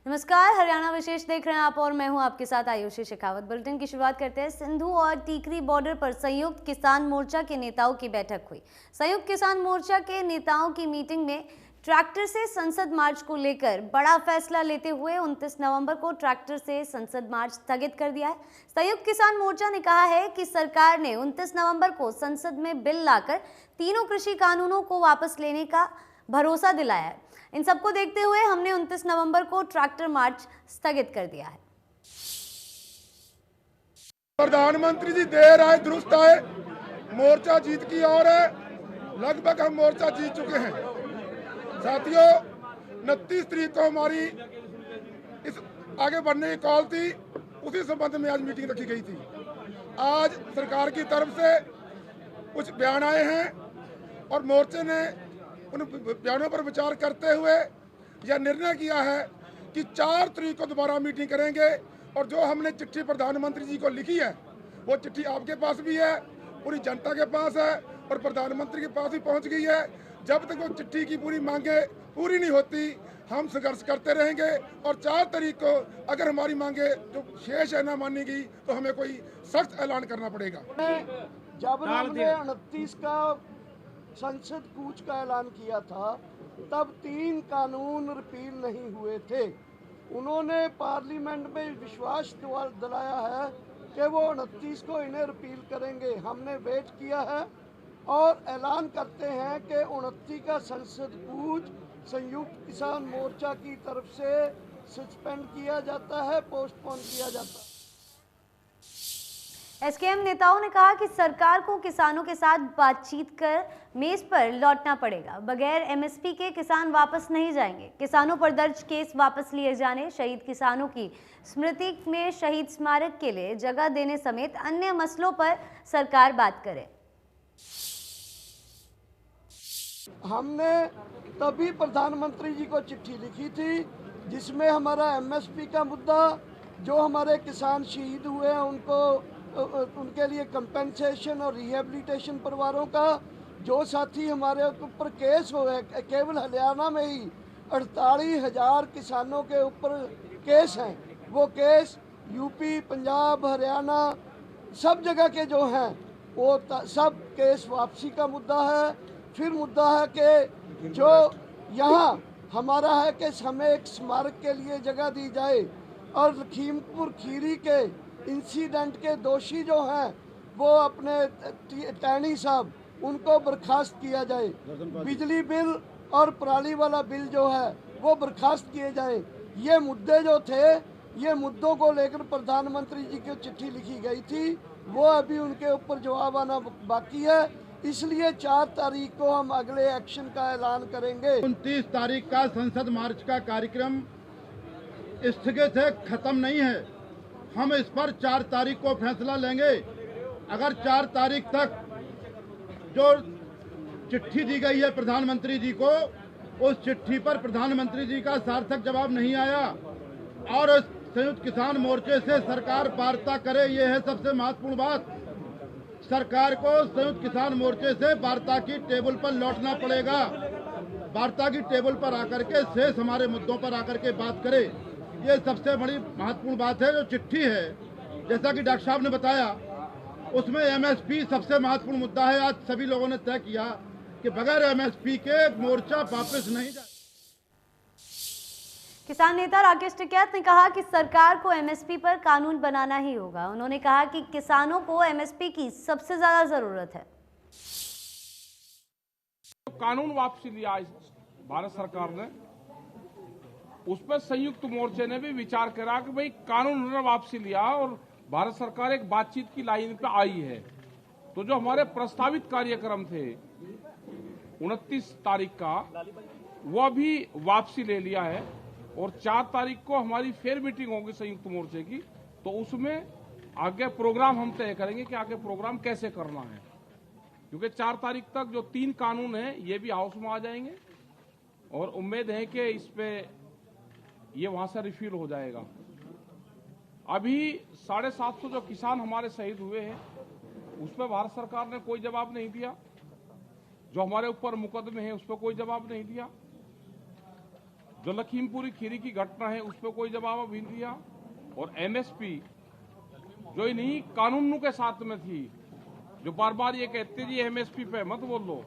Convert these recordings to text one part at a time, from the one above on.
नमस्कार, हरियाणा विशेष देख रहे हैं आप और मैं हूं आपके साथ आयुषी शेखावत। बुलेटिन की शुरुआत करते हैं। सिंधु और टीकरी बॉर्डर पर संयुक्त किसान मोर्चा के नेताओं की बैठक हुई। संयुक्त किसान मोर्चा के नेताओं की मीटिंग में ट्रैक्टर से संसद मार्च को लेकर बड़ा फैसला लेते हुए 29 नवंबर को ट्रैक्टर से संसद मार्च स्थगित कर दिया है। संयुक्त किसान मोर्चा ने कहा है कि सरकार ने 29 नवंबर को संसद में बिल लाकर तीनों कृषि कानूनों को वापस लेने का भरोसा दिलाया है। इन सबको देखते हुए हमने 29 नवंबर को ट्रैक्टर मार्च स्थगित कर दिया है। प्रधानमंत्री जी देर आए दुरुस्त आए, मोर्चा जीत की ओर है। लगभग हम मोर्चा जीत चुके हैं। साथियों, 29 तारीख को हमारी इस आगे बढ़ने की कॉल थी, उसी संबंध में आज मीटिंग रखी गई थी। आज सरकार की तरफ से कुछ बयान आए हैं और मोर्चे ने उन बयानों पर विचार करते हुए यह निर्णय किया है कि 4 तारीख को दोबारा मीटिंग करेंगे। और जो हमने चिट्ठी प्रधानमंत्री जी को लिखी है, वो चिट्ठी आपके पास भी है, पूरी जनता के पास है और प्रधानमंत्री के पास भी पहुंच गई है। जब तक वो चिट्ठी की पूरी मांगे पूरी नहीं होती, हम संघर्ष करते रहेंगे। और 4 तारीख को अगर हमारी मांगे जो शेष है ना मानी गई, तो हमें कोई सख्त ऐलान करना पड़ेगा। जब हमने 29 का संसद कूच का ऐलान किया था, तब 3 कानून रिपील नहीं हुए थे। उन्होंने पार्लियामेंट में विश्वास दिलाया है कि वो 29 को इन्हें रिपील करेंगे। हमने वेट किया है और ऐलान करते हैं कि 29 का संसद कूच संयुक्त किसान मोर्चा की तरफ से सस्पेंड किया जाता है, पोस्टपोन किया जाता है। एसकेएम नेताओं ने कहा कि सरकार को किसानों के साथ बातचीत कर मेज पर लौटना पड़ेगा। बगैर एमएसपी के किसान वापस नहीं जाएंगे। किसानों पर दर्ज केस वापस लिए जाने, शहीद किसानों की स्मृति में शहीद स्मारक के लिए जगह देने समेत अन्य मसलों पर सरकार बात करे। हमने तभी प्रधानमंत्री जी को चिट्ठी लिखी थी, जिसमें हमारा एमएसपी का मुद्दा, जो हमारे किसान शहीद हुए हैं उनके लिए कंपेंसेशन और रिहेबिलिटेशन परिवारों का, जो साथी हमारे ऊपर केस हुए, केवल हरियाणा में ही 48,000 किसानों के ऊपर केस हैं। वो केस यूपी, पंजाब, हरियाणा सब जगह के जो हैं, वो सब केस वापसी का मुद्दा है। फिर मुद्दा है कि जो यहाँ हमारा है कि हमें एक स्मारक के लिए जगह दी जाए और लखीमपुर खीरी के इंसिडेंट के दोषी जो हैं, वो अपने टैनी साहब, उनको बर्खास्त किया जाए। बिजली बिल और पराली वाला बिल जो है वो बर्खास्त किए जाए। ये मुद्दे जो थे, ये मुद्दों को लेकर प्रधानमंत्री जी की चिट्ठी लिखी गई थी, वो अभी उनके ऊपर जवाब आना बाकी है। इसलिए 4 तारीख को हम अगले एक्शन का ऐलान करेंगे। 29 तारीख का संसद मार्च का कार्यक्रम स्थगित है, खत्म नहीं है। हम इस पर 4 तारीख को फैसला लेंगे। अगर 4 तारीख तक जो चिट्ठी दी गई है प्रधानमंत्री जी को, उस चिट्ठी पर प्रधानमंत्री जी का सार्थक जवाब नहीं आया और संयुक्त किसान मोर्चे से सरकार वार्ता करे, ये है सबसे महत्वपूर्ण बात। सरकार को संयुक्त किसान मोर्चे से वार्ता की टेबल पर लौटना पड़ेगा। वार्ता की टेबल पर आकर के शेष हमारे मुद्दों पर आकर के बात करे, ये सबसे बड़ी महत्वपूर्ण बात है। जो चिट्ठी है, जैसा कि डॉक्टर साहब ने बताया, उसमें एमएसपी सबसे महत्वपूर्ण मुद्दा है। आज सभी लोगों ने तय किया कि बगैर एमएसपी के मोर्चा वापस नहीं जाए। किसान नेता राकेश टिकैत ने कहा कि सरकार को एमएसपी पर कानून बनाना ही होगा। उन्होंने कहा कि किसानों को एमएसपी की सबसे ज्यादा जरूरत है। कानून वापसी लिया भारत सरकार ने, उस पर संयुक्त मोर्चे ने भी विचार करा कि भाई कानून वापसी लिया और भारत सरकार एक बातचीत की लाइन पे आई है। तो जो हमारे प्रस्तावित कार्यक्रम थे 29 तारीख का, वो भी वापसी ले लिया है और 4 तारीख को हमारी फिर मीटिंग होगी संयुक्त मोर्चे की। तो उसमें आगे प्रोग्राम हम तय करेंगे कि आगे प्रोग्राम कैसे करना है, क्योंकि 4 तारीख तक जो 3 कानून हैं ये भी हाउस में आ जाएंगे और उम्मीद है कि इस पे ये वहां से रिफिल हो जाएगा। अभी 750 जो किसान हमारे शहीद हुए हैं, उस पर भारत सरकार ने कोई जवाब नहीं दिया। जो हमारे ऊपर मुकदमे हैं उस पर कोई जवाब नहीं दिया। जो लखीमपुरी खीरी की घटना है उस पर कोई जवाब अभी नहीं दिया। और एमएसपी जो इन्हीं कानूनों के साथ में थी, जो बार बार ये कहते जी एमएसपी पे मत बोल लो,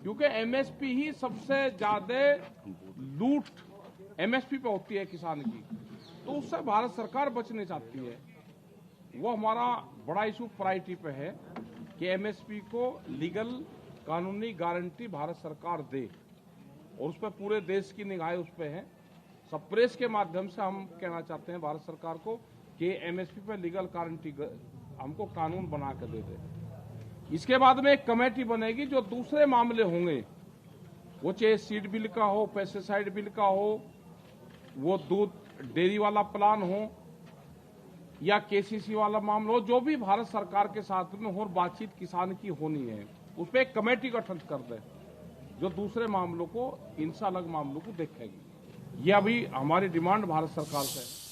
क्योंकि एमएसपी ही सबसे ज्यादा लूट एमएसपी पे होती है किसान की, तो उससे भारत सरकार बचने चाहती है। वो हमारा बड़ा इशू प्रायोरिटी पे है कि एमएसपी को लीगल कानूनी गारंटी भारत सरकार दे, और उस पर पूरे देश की निगाहें उस पर है। सब प्रेस के माध्यम से हम कहना चाहते हैं भारत सरकार को कि एमएसपी पे लीगल गारंटी हमको कानून बना कर दे दे। इसके बाद में एक कमेटी बनेगी जो दूसरे मामले होंगे, वो चाहे सीड बिल का हो, पेस्टिसाइड बिल का हो, वो दूध डेयरी वाला प्लान हो या केसीसी वाला मामला हो, जो भी भारत सरकार के साथ में और बातचीत किसान की होनी है, उस पर एक कमेटी गठन कर दे जो दूसरे मामलों को, इनसे अलग मामलों को देखेगी। ये अभी हमारी डिमांड भारत सरकार से है।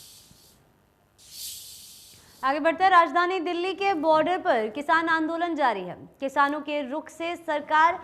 आगे बढ़ते राजधानी दिल्ली के बॉर्डर पर किसान आंदोलन जारी है। किसानों के रुख से सरकार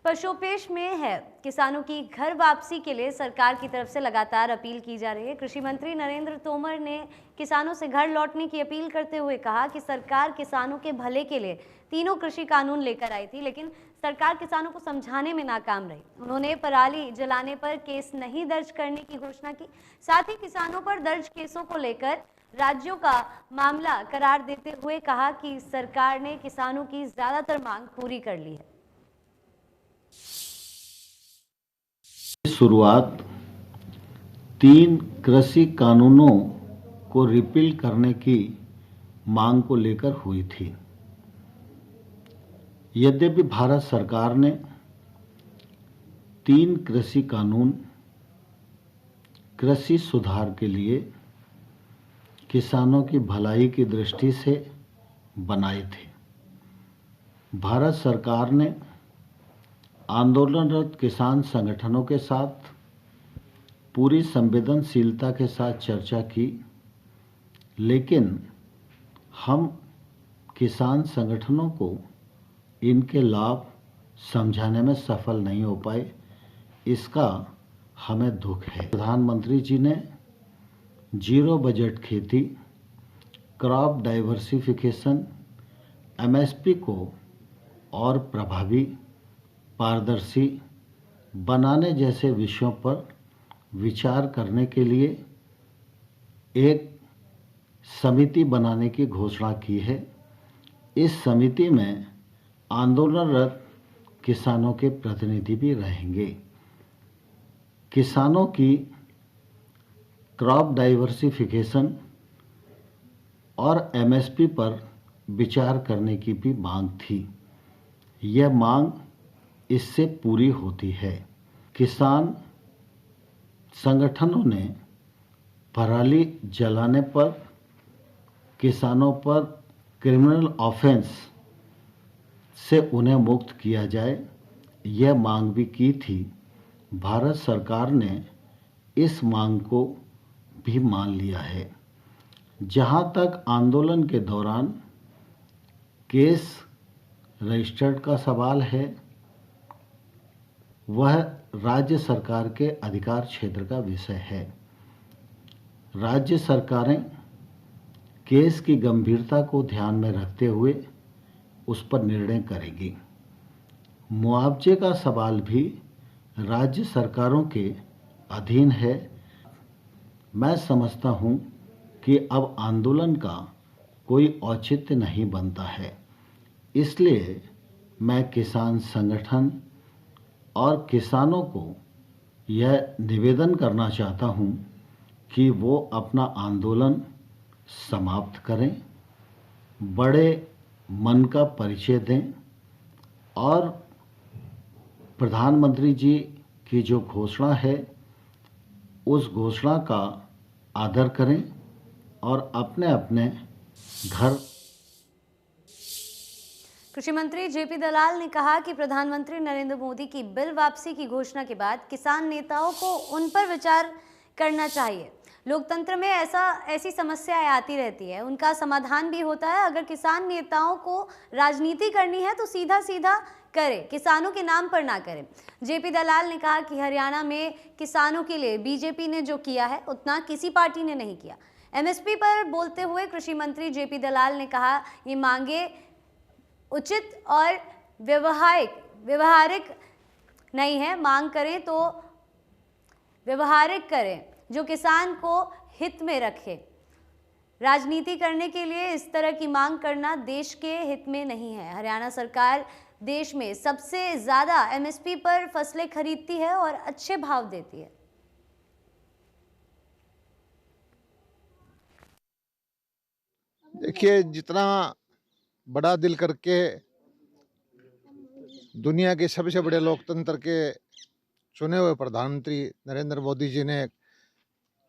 पशोपेश में है। किसानों की घर वापसी के लिए सरकार की तरफ से लगातार अपील की जा रही है। कृषि मंत्री नरेंद्र तोमर ने किसानों से घर लौटने की अपील करते हुए कहा कि सरकार किसानों के भले के लिए तीनों कृषि कानून लेकर आई थी, लेकिन सरकार किसानों को समझाने में नाकाम रही। उन्होंने पराली जलाने पर केस नहीं दर्ज करने की घोषणा की। साथ ही किसानों पर दर्ज केसों को लेकर राज्यों का मामला करार देते हुए कहा कि सरकार ने किसानों की ज्यादातर मांग पूरी कर ली है। शुरुआत 3 कृषि कानूनों को रिपील करने की मांग को लेकर हुई थी। यद्यपि भारत सरकार ने 3 कृषि कानून कृषि सुधार के लिए किसानों की भलाई की दृष्टि से बनाए थे, भारत सरकार ने आंदोलनरत किसान संगठनों के साथ पूरी संवेदनशीलता के साथ चर्चा की, लेकिन हम किसान संगठनों को इनके लाभ समझाने में सफल नहीं हो पाए। इसका हमें दुख है। प्रधानमंत्री जी ने जीरो बजट खेती, क्रॉप डाइवर्सिफिकेशन, एमएसपी को और प्रभावी, पारदर्शी बनाने जैसे विषयों पर विचार करने के लिए एक समिति बनाने की घोषणा की है। इस समिति में आंदोलनरत किसानों के प्रतिनिधि भी रहेंगे। किसानों की क्रॉप डाइवर्सिफिकेशन और एमएसपी पर विचार करने की भी मांग थी। यह मांग इससे पूरी होती है। किसान संगठनों ने पराली जलाने पर किसानों पर क्रिमिनल ऑफेंस से उन्हें मुक्त किया जाए, यह मांग भी की थी। भारत सरकार ने इस मांग को भी मान लिया है। जहां तक आंदोलन के दौरान केस रजिस्टर्ड का सवाल है, वह राज्य सरकार के अधिकार क्षेत्र का विषय है। राज्य सरकारें केस की गंभीरता को ध्यान में रखते हुए उस पर निर्णय करेगी। मुआवजे का सवाल भी राज्य सरकारों के अधीन है। मैं समझता हूं कि अब आंदोलन का कोई औचित्य नहीं बनता है, इसलिए मैं किसान संगठन और किसानों को यह निवेदन करना चाहता हूं कि वो अपना आंदोलन समाप्त करें, बड़े मन का परिचय दें और प्रधानमंत्री जी की जो घोषणा है उस घोषणा का आदर करें और अपने अपने घर। कृषि मंत्री जेपी दलाल ने कहा कि प्रधानमंत्री नरेंद्र मोदी की बिल वापसी की घोषणा के बाद किसान नेताओं को उन पर विचार करना चाहिए। लोकतंत्र में ऐसी समस्याएं आती रहती है, उनका समाधान भी होता है। अगर किसान नेताओं को राजनीति करनी है तो सीधा सीधा करे, किसानों के नाम पर ना करें। जेपी दलाल ने कहा कि हरियाणा में किसानों के लिए बीजेपी ने जो किया है उतना किसी पार्टी ने नहीं किया। एमएसपी पर बोलते हुए कृषि मंत्री जेपी दलाल ने कहा, ये मांगे उचित और व्यवहारिक नहीं है। मांग करें तो व्यवहारिक करें जो किसान को हित में रखे। राजनीति करने के लिए इस तरह की मांग करना देश के हित में नहीं है। हरियाणा सरकार देश में सबसे ज्यादा एमएसपी पर फसलें खरीदती है और अच्छे भाव देती है। देखिए, जितना बड़ा दिल करके दुनिया के सबसे बड़े लोकतंत्र के चुने हुए प्रधानमंत्री नरेंद्र मोदी जी ने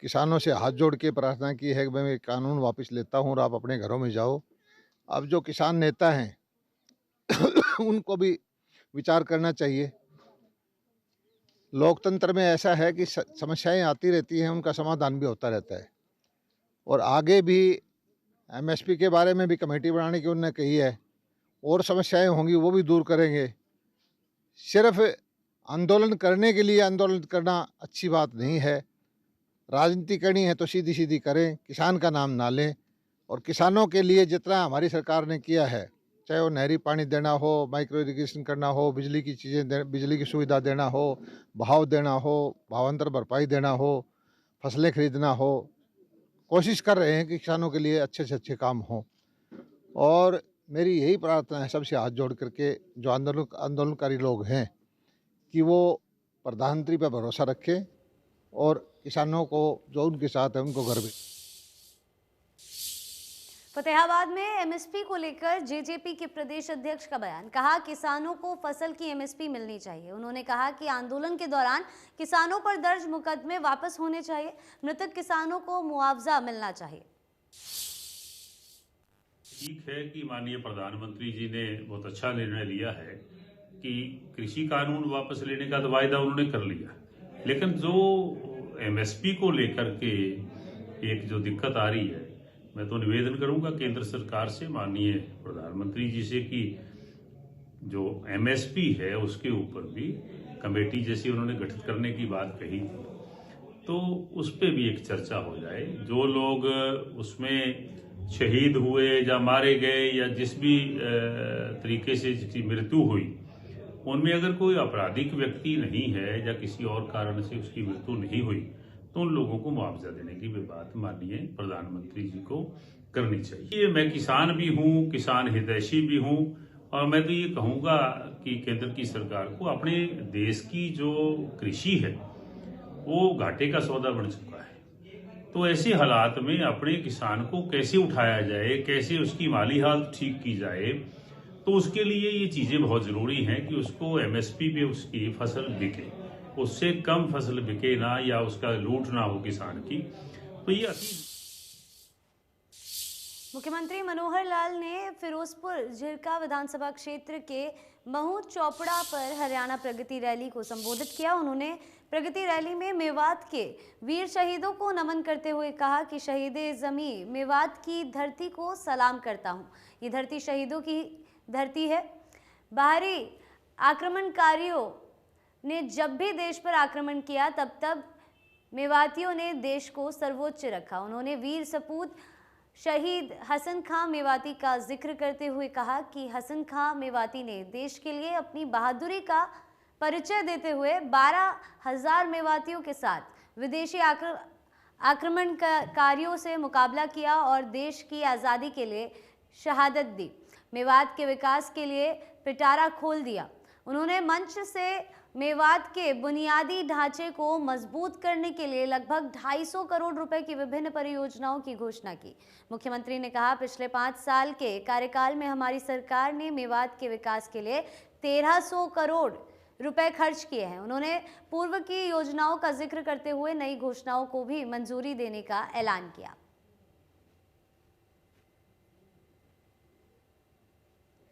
किसानों से हाथ जोड़ के प्रार्थना की है कि मैं कानून वापस लेता हूं और आप अपने घरों में जाओ। अब जो किसान नेता हैं उनको भी विचार करना चाहिए। लोकतंत्र में ऐसा है कि समस्याएं आती रहती हैं, उनका समाधान भी होता रहता है। और आगे भी एमएसपी के बारे में भी कमेटी बनाने की उन्होंने कही है, और समस्याएं होंगी वो भी दूर करेंगे। सिर्फ आंदोलन करने के लिए आंदोलन करना अच्छी बात नहीं है। राजनीति करनी है तो सीधी सीधी करें, किसान का नाम ना लें। और किसानों के लिए जितना हमारी सरकार ने किया है, चाहे वो नहरी पानी देना हो, माइक्रो इरिगेशन करना हो, बिजली की चीज़ें बिजली की सुविधा देना हो, भाव देना हो, भावांतर भरपाई देना हो, फसलें खरीदना हो, कोशिश कर रहे हैं कि किसानों के लिए अच्छे से अच्छे काम हों। और मेरी यही प्रार्थना है सबसे हाथ जोड़ करके, जो आंदोलनकारी लोग हैं, कि वो प्रधानमंत्री पर भरोसा रखें और किसानों को जो उनके साथ है उनको घर भेजें। फतेहाबाद में एमएसपी को लेकर जेजेपी के प्रदेश अध्यक्ष का बयान। कहा, किसानों को फसल की एमएसपी मिलनी चाहिए। उन्होंने कहा कि आंदोलन के दौरान किसानों पर दर्ज मुकदमे वापस होने चाहिए, मृतक किसानों को मुआवजा मिलना चाहिए। ठीक है कि माननीय प्रधानमंत्री जी ने बहुत अच्छा निर्णय लिया है कि कृषि कानून वापस लेने का तो वायदा उन्होंने कर लिया, लेकिन जो एमएसपी को लेकर के एक जो दिक्कत आ रही है, मैं तो निवेदन करूंगा केंद्र सरकार से, माननीय प्रधानमंत्री जी से, कि जो एमएसपी है उसके ऊपर भी कमेटी जैसी उन्होंने गठित करने की बात कही थी, तो उस पर भी एक चर्चा हो जाए। जो लोग उसमें शहीद हुए या मारे गए या जिस भी तरीके से जिसकी मृत्यु हुई, उनमें अगर कोई आपराधिक व्यक्ति नहीं है या किसी और कारण से उसकी मृत्यु नहीं हुई, तो उन लोगों को मुआवजा देने की भी बात माननीय प्रधानमंत्री जी को करनी चाहिए। मैं किसान भी हूँ, किसान हितैषी भी हूँ, और मैं तो ये कहूँगा कि केंद्र की सरकार को अपने देश की जो कृषि है वो घाटे का सौदा बन चुका है। तो ऐसे हालात में अपने किसान को कैसे उठाया जाए, कैसे उसकी माली हालत ठीक की जाए, तो उसके लिए ये चीज़ें बहुत ज़रूरी हैं कि उसको एमएसपी पे उसकी फसल बिके, उससे कम फसल बिके ना, या उसका लूट ना हो किसान की। तो ये मुख्यमंत्री मनोहर लाल ने फिरोजपुर झिरका विधानसभा क्षेत्र के महू चौपड़ा पर हरियाणा प्रगति रैली को संबोधित किया। उन्होंने प्रगति रैली में मेवात के वीर शहीदों को नमन करते हुए कहा कि शहीदे ज़मी मेवात की धरती को सलाम करता हूँ। ये धरती शहीदों की धरती है। बाहरी आक्रमणकारियों ने जब भी देश पर आक्रमण किया तब मेवातियों ने देश को सर्वोच्च रखा। उन्होंने वीर सपूत शहीद हसन खां मेवाती का जिक्र करते हुए कहा कि हसन खां मेवाती ने देश के लिए अपनी बहादुरी का परिचय देते हुए 12,000 मेवातियों के साथ विदेशी आक्रमणकारियों से मुकाबला किया और देश की आज़ादी के लिए शहादत दी। मेवात के विकास के लिए पिटारा खोल दिया। उन्होंने मंच से मेवात के बुनियादी ढांचे को मजबूत करने के लिए लगभग 250 करोड़ रुपए की विभिन्न परियोजनाओं की घोषणा की। मुख्यमंत्री ने कहा, पिछले 5 साल के कार्यकाल में हमारी सरकार ने मेवात के विकास के लिए 1300 करोड़ रुपए खर्च किए हैं। उन्होंने पूर्व की योजनाओं का जिक्र करते हुए नई घोषणाओं को भी मंजूरी देने का ऐलान किया।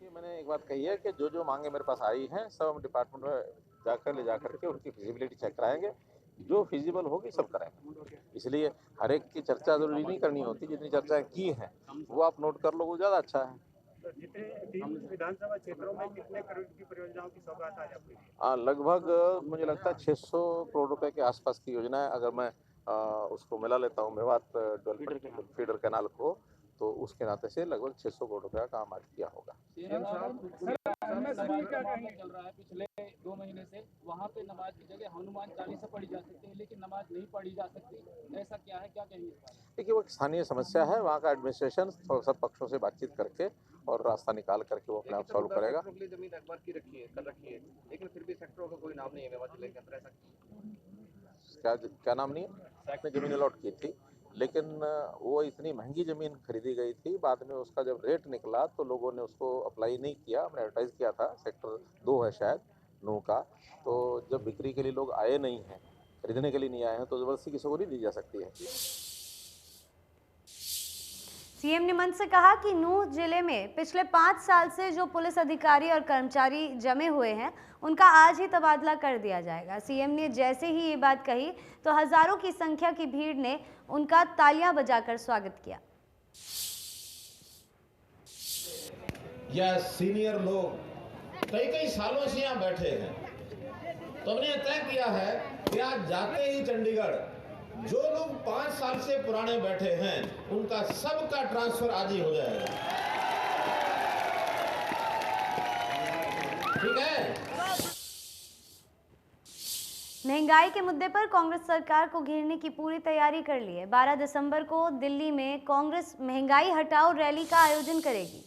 मैंने एक बात कही है कि जो मांगे मेरे पास आई हैं सब हम डिपार्टमेंट में ले जाकर के उनकी फिजिबिलिटी चेक कराएंगे। जो फिजिबल होगी सब करेंगे। इसलिए हर एक की चर्चा जरूरी नहीं करनी होती, जितनी चर्चा की है वो आप नोट कर लो, वो ज़्यादा अच्छा है। तो जितने 3 विधानसभा क्षेत्रों में कितने करोड़ की परियोजनाओं की सौगात आज आपके लिए? लगभग मुझे लगता है 600 करोड़ रुपए के आसपास की योजना है। अगर मैं उसको मिला लेता हूँ मेवात डेवलपमेंट फीडर कैनाल को, तो उसके नाते से लगभग 600 करोड़ रुपए का काम आज किया होगा। चल रहा है पिछले 2 महीने से, वहाँ पे नमाज की जगह हनुमान चालीसा पढ़ी जा सकती है, लेकिन नमाज नहीं पढ़ी जा सकती, ऐसा क्या है, क्या कहेंगे? देखिए, वो एक स्थानीय समस्या है। वहाँ का एडमिनिस्ट्रेशन सब पक्षों से बातचीत करके और रास्ता निकाल करके वो अपने आप सॉल्व करेगा। जमीन अखबार की रखी है, लेकिन फिर भी सेक्टरों का कोई नाम नहीं है मेवात जिले के अंदर, ऐसा क्या नाम नहीं है? आपने जमीन अलॉट की थी, लेकिन वो इतनी महंगी जमीन खरीदी गई थी। बाद में उसका जब रेट निकला तो लोगों ने उसको अप्लाई नहीं किया। हमने एडवर्टाइज किया था, सेक्टर 2 है शायद नू का, तो जब बिक्री के लिए लोग आए नहीं हैं, खरीदने के लिए नहीं आए हैं, तो जबरदस्ती किसी को नहीं दी जा सकती है। सीएम ने मंच से कहा कि नूह जिले में पिछले 5 साल से जो पुलिस अधिकारी और कर्मचारी जमे हुए हैं, उनका आज ही तबादला कर दिया जाएगा। सीएम ने जैसे ही ये बात कही तो हजारों की संख्या की भीड़ ने उनका तालियां बजाकर स्वागत किया। यह सीनियर लोग कई सालों से यहाँ बैठे हैं, तो हमने तय किया है कि आज जाते ही चंडीगढ़ जो लोग 5 साल से पुराने बैठे हैं, उनका सबका ट्रांसफर आज ही हो जाएगा। ठीक है? महंगाई के मुद्दे पर कांग्रेस सरकार को घेरने की पूरी तैयारी कर ली है। 12 दिसंबर को दिल्ली में कांग्रेस महंगाई हटाओ रैली का आयोजन करेगी।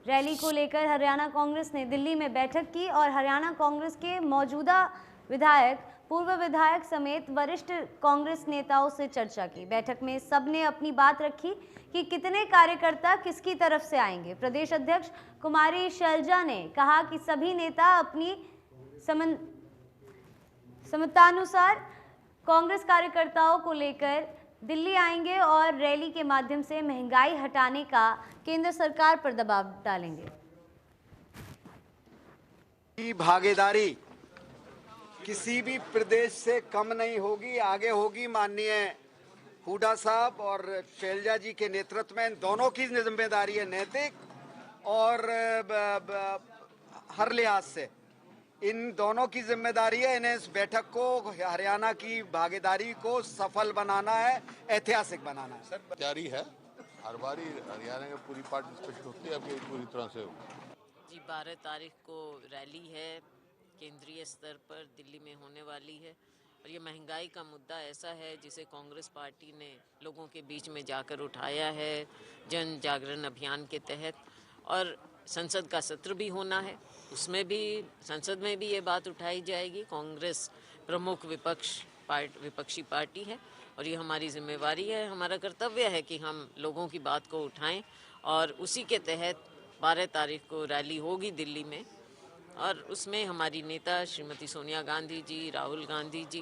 रैली को लेकर हरियाणा कांग्रेस ने दिल्ली में बैठक की और हरियाणा कांग्रेस के मौजूदा विधायक, पूर्व विधायक समेत वरिष्ठ कांग्रेस नेताओं से चर्चा की। बैठक में सबने अपनी बात रखी कि कितने कार्यकर्ता किसकी तरफ से आएंगे। प्रदेश अध्यक्ष कुमारी शैलजा ने कहा कि सभी नेता अपनी समतानुसार कांग्रेस कार्यकर्ताओं को लेकर दिल्ली आएंगे और रैली के माध्यम से महंगाई हटाने का केंद्र सरकार पर दबाव डालेंगे। भागीदारी किसी भी प्रदेश से कम नहीं होगी, आगे होगी। माननीय हुड्डा साहब और शैलजा जी के नेतृत्व में इन दोनों की जिम्मेदारी है, नैतिक और हर लिहाज से इन दोनों की जिम्मेदारी है। इन्हें इस बैठक को, हरियाणा की भागीदारी को सफल बनाना है, ऐतिहासिक बनाना है। सर तैयारी है, हर बार हरियाणा में पूरी पार्टिसिपेशन होती है, अभी पूरी तरह से जी 12 तारीख को रैली है, केंद्रीय स्तर पर दिल्ली में होने वाली है। और ये महंगाई का मुद्दा ऐसा है जिसे कांग्रेस पार्टी ने लोगों के बीच में जाकर उठाया है जन जागरण अभियान के तहत। और संसद का सत्र भी होना है, उसमें भी, संसद में भी ये बात उठाई जाएगी। कांग्रेस प्रमुख विपक्षी पार्टी है और ये हमारी जिम्मेवारी है, हमारा कर्तव्य है कि हम लोगों की बात को उठाएं। और उसी के तहत 12 तारीख को रैली होगी दिल्ली में और उसमें हमारी नेता श्रीमती सोनिया गांधी जी, राहुल गांधी जी,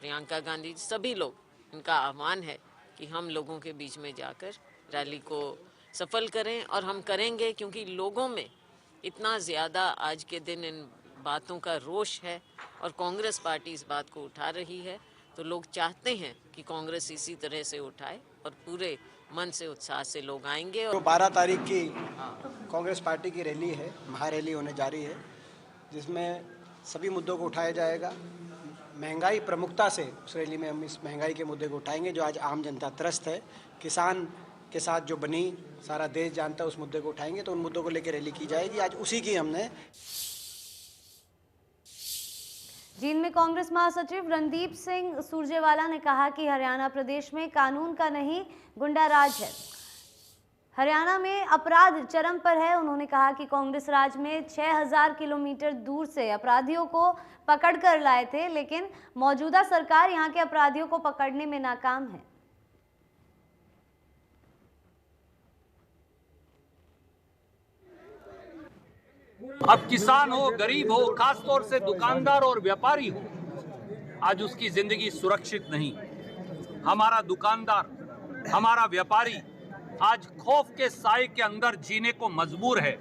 प्रियंका गांधी जी, सभी लोग, इनका आह्वान है कि हम लोगों के बीच में जाकर रैली को सफल करें। और हम करेंगे क्योंकि लोगों में इतना ज़्यादा आज के दिन इन बातों का रोष है और कांग्रेस पार्टी इस बात को उठा रही है, तो लोग चाहते हैं कि कांग्रेस इसी तरह से उठाए और पूरे मन से, उत्साह से लोग आएंगे। और 12 तारीख की कांग्रेस पार्टी की रैली है, महारैली होने जा रही है, जिसमें सभी मुद्दों को उठाया जाएगा। महंगाई प्रमुखता से उस रैली में हम इस महंगाई के मुद्दे को उठाएंगे जो आज आम जनता त्रस्त है। किसान के साथ जो बनी, सारा देश जानता है, उस मुद्दे को उठाएंगे। तो उन मुद्दों को लेकर रैली की जाएगी। आज उसी की हमने जींद में कांग्रेस महासचिव रणदीप सिंह सुरजेवाला ने कहा कि हरियाणा प्रदेश में कानून का नहीं गुंडा राज है। हरियाणा में अपराध चरम पर है। उन्होंने कहा कि कांग्रेस राज में 6000 किलोमीटर दूर से अपराधियों को पकड़ कर लाए थे, लेकिन मौजूदा सरकार यहां के अपराधियों को पकड़ने में नाकाम है। अब किसान हो, गरीब हो, खासतौर से दुकानदार और व्यापारी हो, आज उसकी जिंदगी सुरक्षित नहीं। हमारा दुकानदार, हमारा व्यापारी आज खौफ के साए के अंदर जीने को मजबूर है।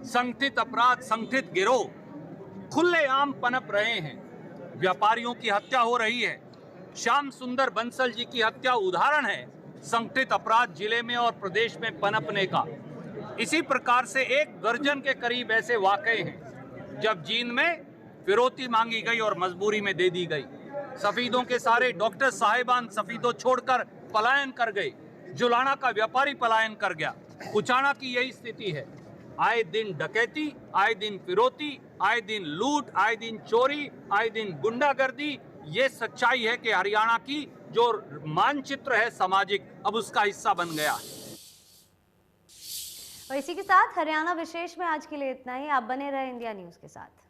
संगठित अपराध, संगठित गिरोह खुलेआम पनप रहे हैं। व्यापारियों की हत्या हो रही है। श्याम सुंदर बंसल जी की हत्या उदाहरण है संगठित अपराध जिले में और प्रदेश में पनपने का। इसी प्रकार से 1 दर्जन के करीब ऐसे वाकये हैं जब जींद में फिरौती मांगी गई और मजबूरी में दे दी गई। सफीदों के सारे डॉक्टर साहिबान सफीदों छोड़कर पलायन कर गए। जुलाना का व्यापारी पलायन कर गया। उचाना की यही स्थिति है। आए दिन डकैती, आए दिन फिरौती, आए दिन लूट, आए दिन चोरी, आए दिन गुंडागर्दी। ये सच्चाई है कि हरियाणा की जो मानचित्र है सामाजिक, अब उसका हिस्सा बन गया है। और इसी के साथ हरियाणा विशेष में आज के लिए इतना ही। आप बने रहे इंडिया न्यूज के साथ।